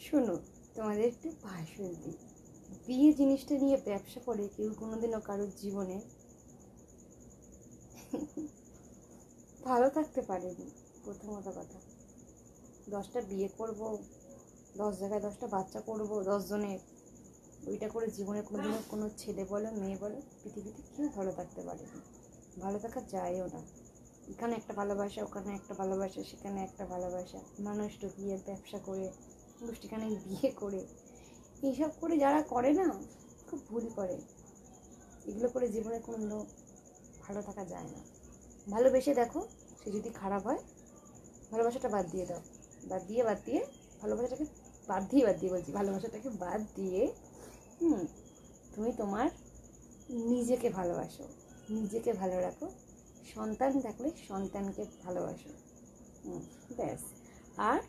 শোনো, তোমাদের একটু ভাষণ দিই। বিয়ে জিনিসটা নিয়ে ব্যবসা করে কেউ কোনোদিনও কারোর জীবনে ভালো থাকতে পারেনি। প্রথমত কথা, 10টা বিয়ে করব, 10 জায়গায় 10টা বাচ্চা করব, 10 জনের, ওইটা করে জীবনে কোনোদিনও কোনো ছেলে বলো মেয়ে বলো পৃথিবীতে কেউ ভালো থাকতে পারেনি। ভালো থাকা যায়ও না। এখানে একটা ভালোবাসা, ওখানে একটা ভালোবাসা, সেখানে একটা ভালোবাসা, মানুষ ঢুকিয়ে ব্যবসা করে, গোষ্ঠীখানে বিয়ে করে, এইসব করে যারা করে না, খুব ভুল করে। এগুলো করে জীবনে কোনো ভালো থাকা যায় না। ভালোবেসে দেখো, সে যদি খারাপ হয়, ভালোবাসাটা বাদ দিয়ে দাও। বাদ দিয়ে ভালোবাসাটাকে বাদ দিয়ে বলছি, ভালোবাসাটাকে বাদ দিয়ে তুমি তোমার নিজেকে ভালোবাসো, নিজেকে ভালো রাখো। সন্তান থাকলে সন্তানকে ভালোবাসো, ব্যাস। আর